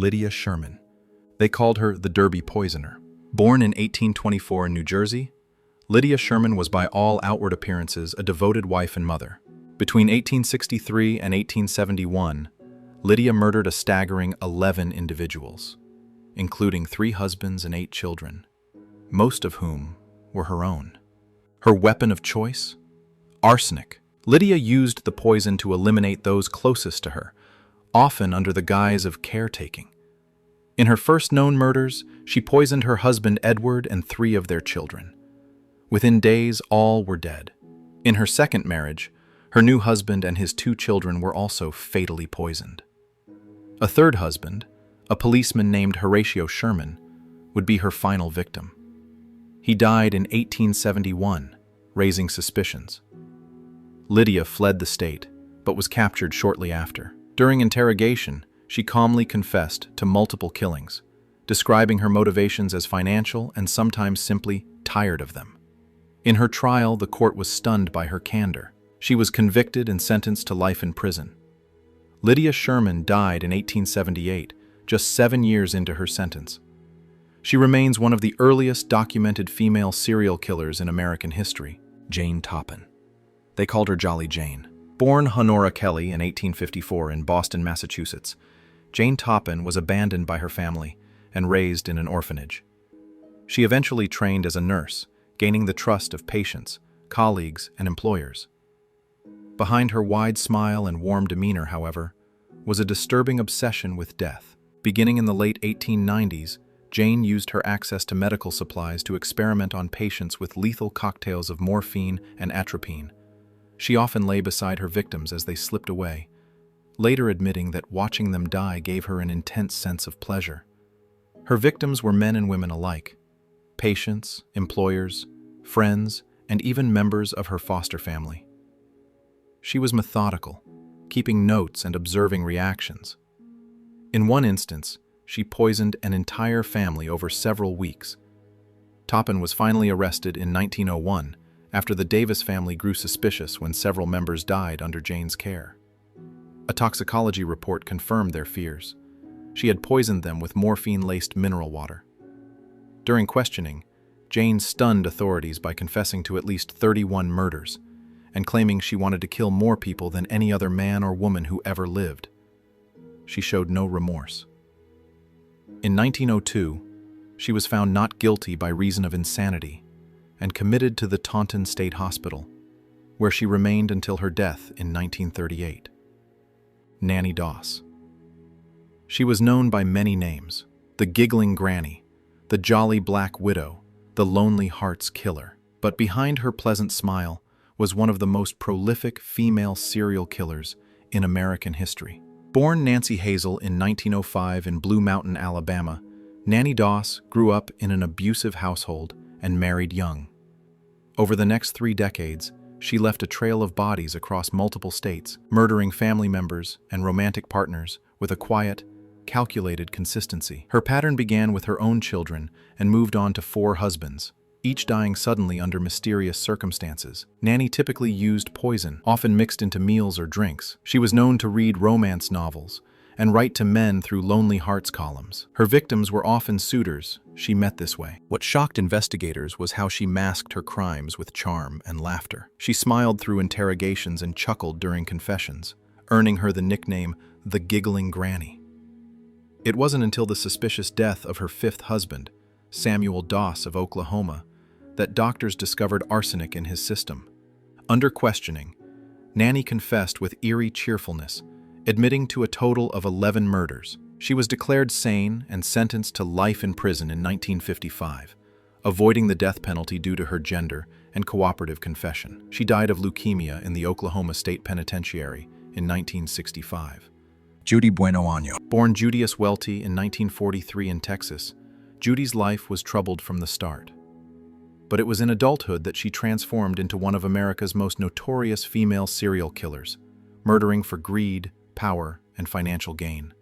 Lydia Sherman. They called her the Derby Poisoner. Born in 1824 in New Jersey, Lydia Sherman was by all outward appearances a devoted wife and mother. Between 1863 and 1871, Lydia murdered a staggering 11 individuals, including 3 husbands and 8 children, most of whom were her own. Her weapon of choice? Arsenic. Lydia used the poison to eliminate those closest to her, often under the guise of caretaking. In her first known murders, she poisoned her husband Edward and 3 of their children. Within days, all were dead. In her second marriage, her new husband and his 2 children were also fatally poisoned. A third husband, a policeman named Horatio Sherman, would be her final victim. He died in 1871, raising suspicions. Lydia fled the state, but was captured shortly after. During interrogation, she calmly confessed to multiple killings, describing her motivations as financial and sometimes simply tired of them. In her trial, the court was stunned by her candor. She was convicted and sentenced to life in prison. Lydia Sherman died in 1878, just 7 years into her sentence. She remains one of the earliest documented female serial killers in American history. Jane Toppin. They called her Jolly Jane. Born Honora Kelly in 1854 in Boston, Massachusetts, Jane Toppin was abandoned by her family and raised in an orphanage. She eventually trained as a nurse, gaining the trust of patients, colleagues, and employers. Behind her wide smile and warm demeanor, however, was a disturbing obsession with death. Beginning in the late 1890s, Jane used her access to medical supplies to experiment on patients with lethal cocktails of morphine and atropine. She often lay beside her victims as they slipped away, later admitting that watching them die gave her an intense sense of pleasure. Her victims were men and women alike, patients, employers, friends, and even members of her foster family. She was methodical, keeping notes and observing reactions. In one instance, she poisoned an entire family over several weeks. Toppin was finally arrested in 1901 after the Davis family grew suspicious when several members died under Jane's care. A toxicology report confirmed their fears. She had poisoned them with morphine-laced mineral water. During questioning, Jane stunned authorities by confessing to at least 31 murders and claiming she wanted to kill more people than any other man or woman who ever lived. She showed no remorse. In 1902, she was found not guilty by reason of insanity and committed to the Taunton State Hospital, where she remained until her death in 1938. Nanny Doss. She was known by many names: the Giggling Granny, the Jolly Black Widow, the Lonely Hearts Killer. But behind her pleasant smile was one of the most prolific female serial killers in American history. Born Nancy Hazel in 1905 in Blue Mountain, Alabama, Nanny Doss grew up in an abusive household and married young. Over the next 3 decades, she left a trail of bodies across multiple states, murdering family members and romantic partners with a quiet, calculated consistency. Her pattern began with her own children and moved on to 4 husbands, each dying suddenly under mysterious circumstances. Nanny typically used poison, often mixed into meals or drinks. She was known to read romance novels and write to men through Lonely Hearts columns. Her victims were often suitors she met this way. What shocked investigators was how she masked her crimes with charm and laughter. She smiled through interrogations and chuckled during confessions, earning her the nickname the Giggling Granny. It wasn't until the suspicious death of her 5th husband, Samuel Doss of Oklahoma, that doctors discovered arsenic in his system. Under questioning, Nanny confessed with eerie cheerfulness, admitting to a total of 11 murders. She was declared sane and sentenced to life in prison in 1955, avoiding the death penalty due to her gender and cooperative confession. She died of leukemia in the Oklahoma State Penitentiary in 1965. Judy Bueno Año. Born Judius Welty in 1943 in Texas, Judy's life was troubled from the start. But it was in adulthood that she transformed into one of America's most notorious female serial killers, murdering for greed, power, and financial gain.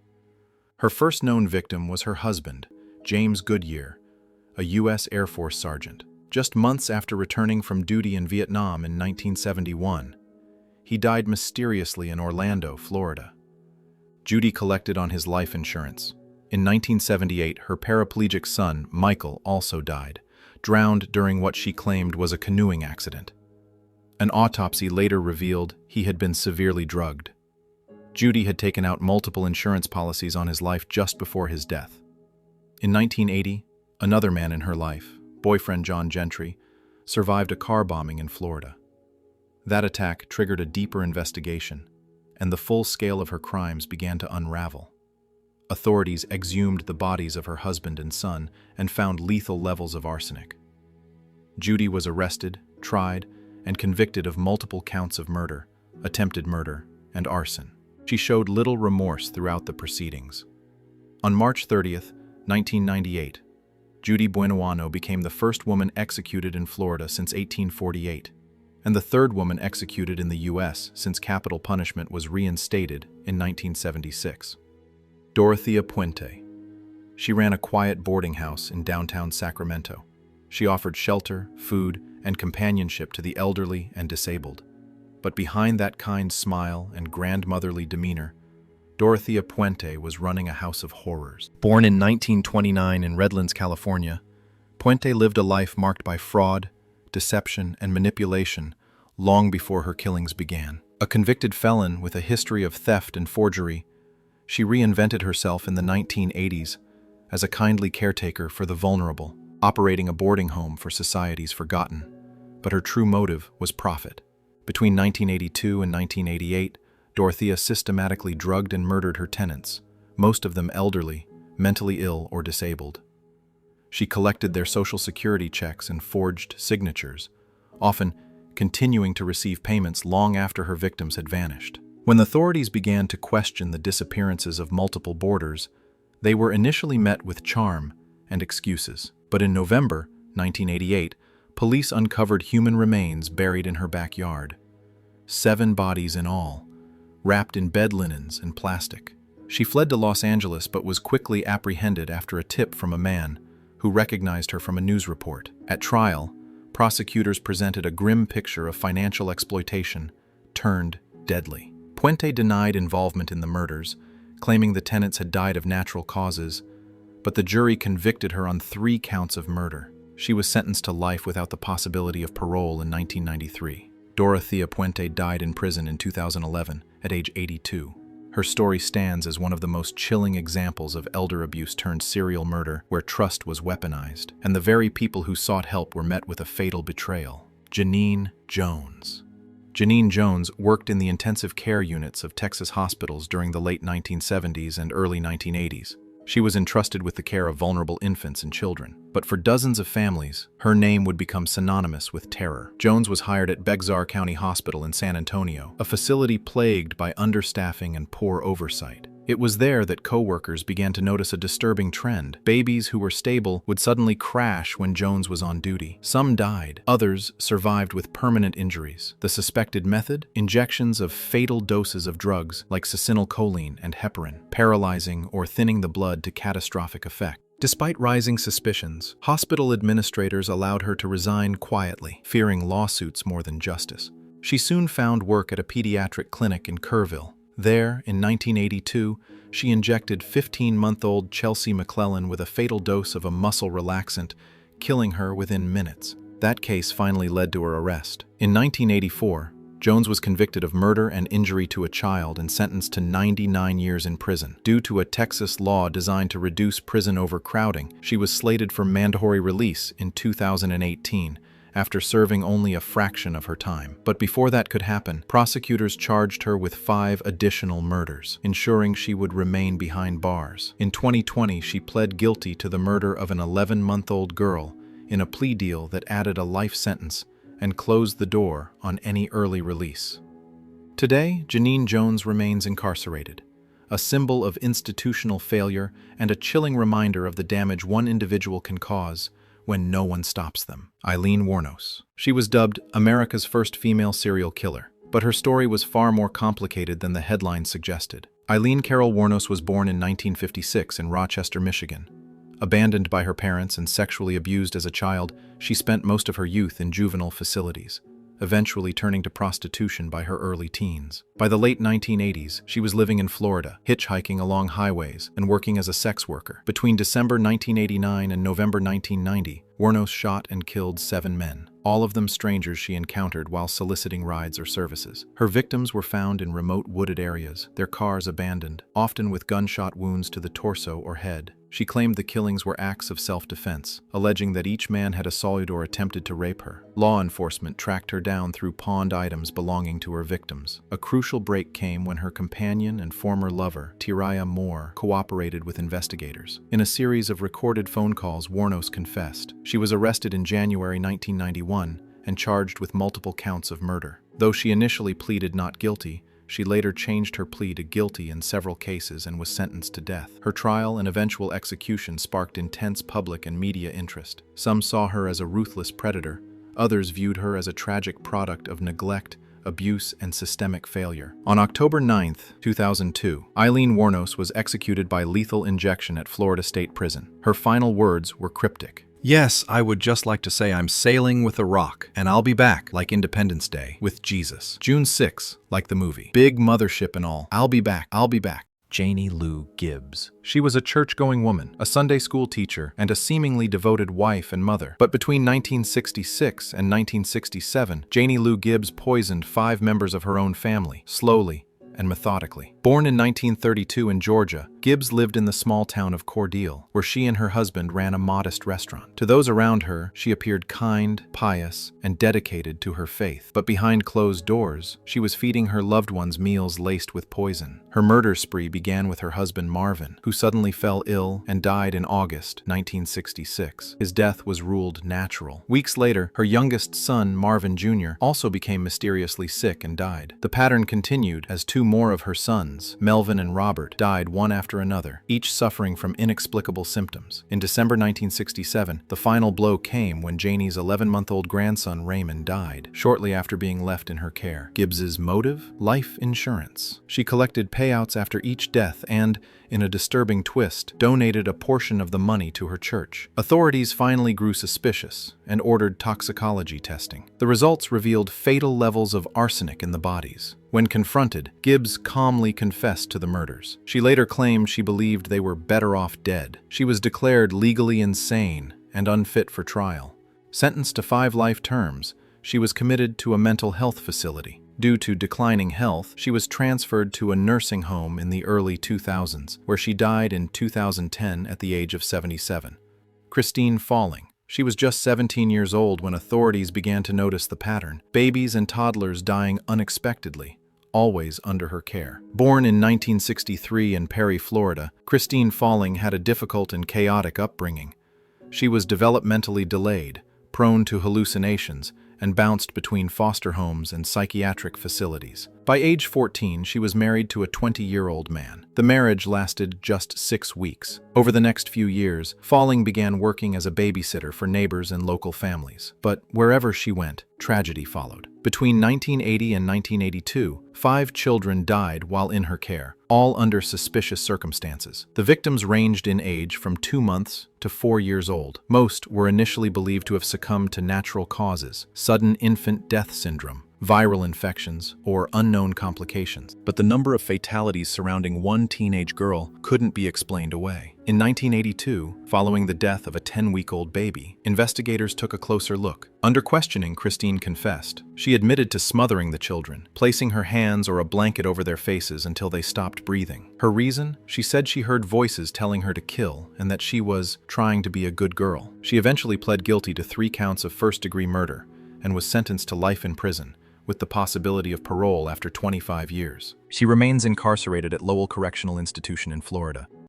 Her first known victim was her husband, James Goodyear, a U.S. Air Force sergeant. Just months after returning from duty in Vietnam in 1971, he died mysteriously in Orlando, Florida. Judy collected on his life insurance, In 1978, her paraplegic son, Michael, also died, drowned during what she claimed was a canoeing accident. An autopsy later revealed he had been severely drugged. Judy had taken out multiple insurance policies on his life just before his death. In 1980, another man in her life, boyfriend John Gentry, survived a car bombing in Florida. That attack triggered a deeper investigation, and the full scale of her crimes began to unravel. Authorities exhumed the bodies of her husband and son and found lethal levels of arsenic. Judy was arrested, tried, and convicted of multiple counts of murder, attempted murder, and arson. She showed little remorse throughout the proceedings. On March 30th, 1998, Judy Buenoano became the first woman executed in Florida since 1848, and the third woman executed in the U.S. since capital punishment was reinstated in 1976. Dorothea Puente. She ran a quiet boarding house in downtown Sacramento. She offered shelter, food, and companionship to the elderly and disabled. But behind that kind smile and grandmotherly demeanor, Dorothea Puente was running a house of horrors. Born in 1929 in Redlands, California, Puente lived a life marked by fraud, deception, and manipulation long before her killings began. A convicted felon with a history of theft and forgery, she reinvented herself in the 1980s as a kindly caretaker for the vulnerable, operating a boarding home for society's forgotten. But her true motive was profit. Between 1982 and 1988, Dorothea systematically drugged and murdered her tenants, most of them elderly, mentally ill, or disabled. She collected their social security checks and forged signatures, often continuing to receive payments long after her victims had vanished. When authorities began to question the disappearances of multiple boarders, they were initially met with charm and excuses. But in November 1988, police uncovered human remains buried in her backyard. 7 bodies in all, wrapped in bed linens and plastic. She fled to Los Angeles but was quickly apprehended after a tip from a man who recognized her from a news report. At trial, prosecutors presented a grim picture of financial exploitation turned deadly. Puente denied involvement in the murders, claiming the tenants had died of natural causes, but the jury convicted her on 3 counts of murder. She was sentenced to life without the possibility of parole in 1993. Dorothea Puente died in prison in 2011 at age 82. Her story stands as one of the most chilling examples of elder abuse turned serial murder, where trust was weaponized, and the very people who sought help were met with a fatal betrayal. Janine Jones. Janine Jones worked in the intensive care units of Texas hospitals during the late 1970s and early 1980s. She was entrusted with the care of vulnerable infants and children. But for dozens of families, her name would become synonymous with terror. Jones was hired at Bexar County Hospital in San Antonio, a facility plagued by understaffing and poor oversight. It was there that co-workers began to notice a disturbing trend. Babies who were stable would suddenly crash when Jones was on duty. Some died. Others survived with permanent injuries. The suspected method? Injections of fatal doses of drugs like succinylcholine and heparin, paralyzing or thinning the blood to catastrophic effect. Despite rising suspicions, hospital administrators allowed her to resign quietly, fearing lawsuits more than justice. She soon found work at a pediatric clinic in Kerrville. There, in 1982, she injected 15-month-old Chelsea McClellan with a fatal dose of a muscle relaxant, killing her within minutes. That case finally led to her arrest. In 1984, Jones was convicted of murder and injury to a child and sentenced to 99 years in prison. Due to a Texas law designed to reduce prison overcrowding, she was slated for mandatory release in 2018, after serving only a fraction of her time. But before that could happen, prosecutors charged her with 5 additional murders, ensuring she would remain behind bars. In 2020, she pled guilty to the murder of an 11-month-old girl in a plea deal that added a life sentence and closed the door on any early release. Today, Janine Jones remains incarcerated, a symbol of institutional failure and a chilling reminder of the damage one individual can cause when no one stops them. Aileen Wuornos. She was dubbed America's first female serial killer, but her story was far more complicated than the headlines suggested. Aileen Carol Wuornos was born in 1956 in Rochester, Michigan. Abandoned by her parents and sexually abused as a child, she spent most of her youth in juvenile facilities. eventually turning to prostitution by her early teens. By the late 1980s, she was living in Florida, hitchhiking along highways, and working as a sex worker. Between December 1989 and November 1990, Wuornos shot and killed 7 men, all of them strangers she encountered while soliciting rides or services. Her victims were found in remote wooded areas, their cars abandoned, often with gunshot wounds to the torso or head. She claimed the killings were acts of self-defense, alleging that each man had assaulted or attempted to rape her. Law enforcement tracked her down through pawned items belonging to her victims. A crucial break came when her companion and former lover, Dorothea Moore, cooperated with investigators. In a series of recorded phone calls, Wuornos confessed. She was arrested in January 1991 and charged with multiple counts of murder. Though she initially pleaded not guilty, she later changed her plea to guilty in several cases and was sentenced to death. Her trial and eventual execution sparked intense public and media interest. Some saw her as a ruthless predator. Others viewed her as a tragic product of neglect, abuse, and systemic failure. On October 9, 2002, Aileen Wuornos was executed by lethal injection at Florida State Prison. Her final words were cryptic. Yes, I would just like to say I'm sailing with a rock, and I'll be back, like Independence Day, with Jesus. June 6, like the movie. Big mothership and all. I'll be back. Janie Lou Gibbs. She was a church-going woman, a Sunday school teacher, and a seemingly devoted wife and mother. But between 1966 and 1967, Janie Lou Gibbs poisoned 5 members of her own family, slowly and methodically. Born in 1932 in Georgia, Gibbs lived in the small town of Cordele, where she and her husband ran a modest restaurant. To those around her, she appeared kind, pious, and dedicated to her faith. But behind closed doors, she was feeding her loved ones meals laced with poison. Her murder spree began with her husband Marvin, who suddenly fell ill and died in August 1966. His death was ruled natural. Weeks later, her youngest son, Marvin Jr., also became mysteriously sick and died. The pattern continued as 2 more of her sons, Melvin and Robert, died one after another, each suffering from inexplicable symptoms. In December 1967, the final blow came when Janie's 11-month-old grandson Raymond died, shortly after being left in her care. Gibbs's motive? Life insurance. She collected payouts after each death and, in a disturbing twist, donated a portion of the money to her church. Authorities finally grew suspicious and ordered toxicology testing. The results revealed fatal levels of arsenic in the bodies. When confronted, Gibbs calmly confessed to the murders. She later claimed she believed they were better off dead. She was declared legally insane and unfit for trial. Sentenced to 5 life terms, she was committed to a mental health facility. Due to declining health, she was transferred to a nursing home in the early 2000s, where she died in 2010 at the age of 77. Christine Falling. She was just 17 years old when authorities began to notice the pattern. Babies and toddlers dying unexpectedly, always under her care. Born in 1963 in Perry, Florida, Christine Falling had a difficult and chaotic upbringing. She was developmentally delayed, prone to hallucinations, and bounced between foster homes and psychiatric facilities. By age 14, she was married to a 20-year-old man. The marriage lasted just 6 weeks. Over the next few years, Falling began working as a babysitter for neighbors and local families. But wherever she went, tragedy followed. Between 1980 and 1982, 5 children died while in her care, all under suspicious circumstances. The victims ranged in age from 2 months to 4 years old. Most were initially believed to have succumbed to natural causes, sudden infant death syndrome, viral infections, or unknown complications. But the number of fatalities surrounding one teenage girl couldn't be explained away. In 1982, following the death of a 10-week-old baby, investigators took a closer look. Under questioning, Christine confessed. She admitted to smothering the children, placing her hands or a blanket over their faces until they stopped breathing. Her reason? She said she heard voices telling her to kill and that she was trying to be a good girl. She eventually pled guilty to 3 counts of first-degree murder and was sentenced to life in prison, with the possibility of parole after 25 years. She remains incarcerated at Lowell Correctional Institution in Florida.